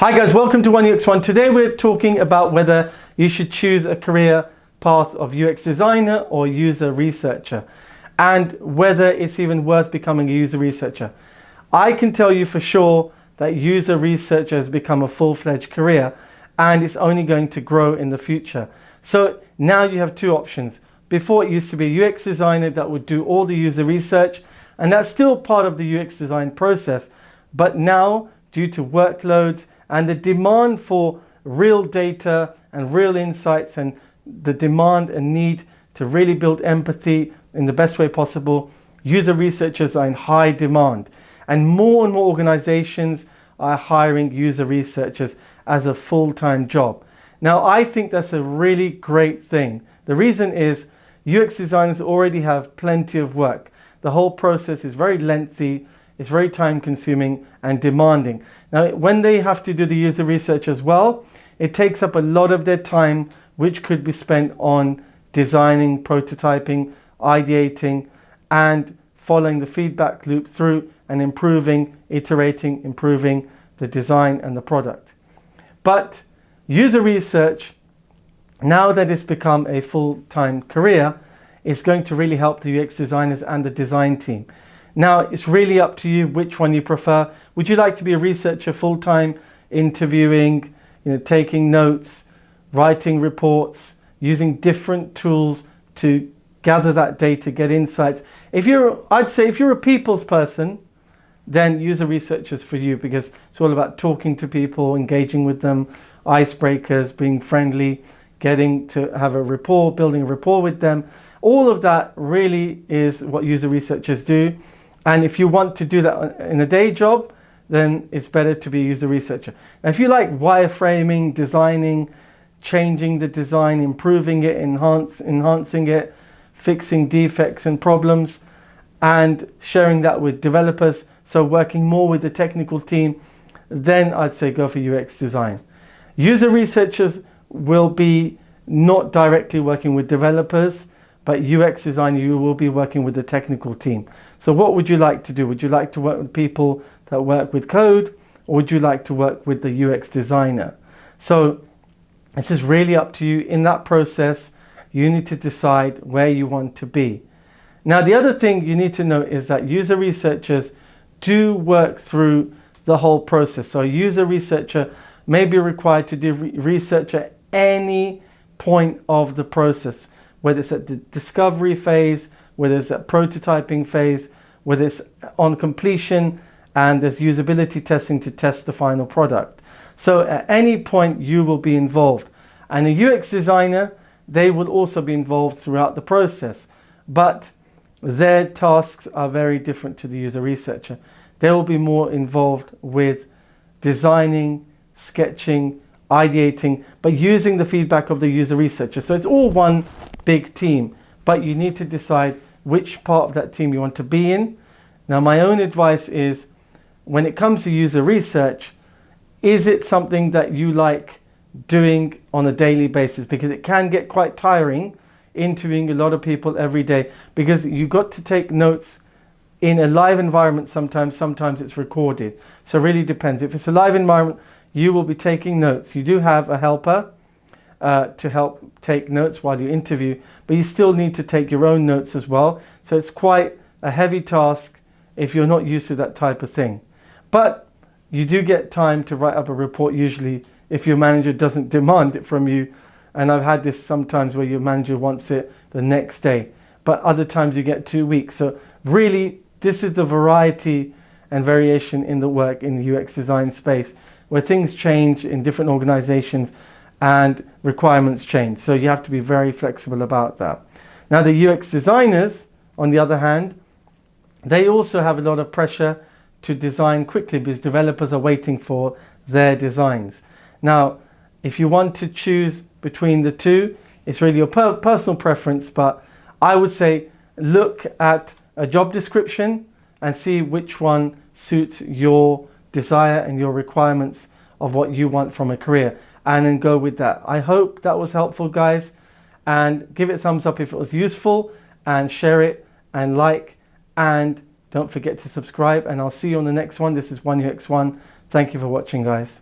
Hi guys, welcome to UXR. Today we're talking about whether you should choose a career path of UX designer or user researcher, and whether it's even worth becoming a user researcher. I can tell you for sure that user researcher has become a full-fledged career, and it's only going to grow in the future. So now you have two options. Before, it used to be a UX designer that would do all the user research, and that's still part of the UX design process. But now, due to workloads and the demand for real data and real insights, and the demand and need to really build empathy in the best way possible, user researchers are in high demand. And more organizations are hiring user researchers as a full-time job. Now, I think that's a really great thing. The reason is UX designers already have plenty of work. The whole process is very lengthy, it's very time consuming and demanding. Now, when they have to do the user research as well, it takes up a lot of their time, which could be spent on designing, prototyping, ideating, and following the feedback loop through and improving, iterating, improving the design and the product. But user research, now that it's become a full-time career, is going to really help the UX designers and the design team. Now, it's really up to you which one you prefer. Would you like to be a researcher full-time, interviewing, taking notes, writing reports, using different tools to gather that data, get insights? I'd say if you're a people's person, then user research is for you, because it's all about talking to people, engaging with them, icebreakers, being friendly, getting to have a rapport, building a rapport with them. All of that really is what user researchers do. And if you want to do that in a day job, then it's better to be a user researcher. Now, if you like wireframing, designing, changing the design, improving it, enhancing it, fixing defects and problems, and sharing that with developers, so working more with the technical team, then I'd say go for UX design. User researchers will be not directly working with developers, but UX design, you will be working with the technical team. So what would you like to do? Would you like to work with people that work with code, or would you like to work with the UX designer? So this is really up to you. In that process, you need to decide where you want to be. Now, the other thing you need to know is that user researchers do work through the whole process. So a user researcher may be required to do research at any point of the process, whether it's at the discovery phase, whether it's at prototyping phase, whether it's on completion, and there's usability testing to test the final product. So at any point you will be involved. And a UX designer, they will also be involved throughout the process, but their tasks are very different to the user researcher. They will be more involved with designing, sketching, ideating, but using the feedback of the user researcher. So it's all one big team, but you need to decide which part of that team you want to be in. Now, my own advice is, when it comes to user research, is it something that you like doing on a daily basis? Because it can get quite tiring interviewing a lot of people every day, because you've got to take notes in a live environment. Sometimes it's recorded. So it really depends. If it's a live environment, you will be taking notes. You do have a helper to help take notes while you interview, but you still need to take your own notes as well. So it's quite a heavy task if you're not used to that type of thing. But you do get time to write up a report, usually, if your manager doesn't demand it from you. And I've had this sometimes where your manager wants it the next day, but other times you get 2 weeks. So really, this is the variety and variation in the work in the UX design space, where things change in different organizations and requirements change. So you have to be very flexible about that. Now, the UX designers, on the other hand, they also have a lot of pressure to design quickly, because developers are waiting for their designs. Now, if you want to choose between the two, it's really your personal preference, but I would say look at a job description and see which one suits your desire and your requirements of what you want from a career, and then go with that. I hope that was helpful, guys, and give it a thumbs up if it was useful, and share it and like, and don't forget to subscribe, and I'll see you on the next one. This is UXR. Thank you for watching, guys.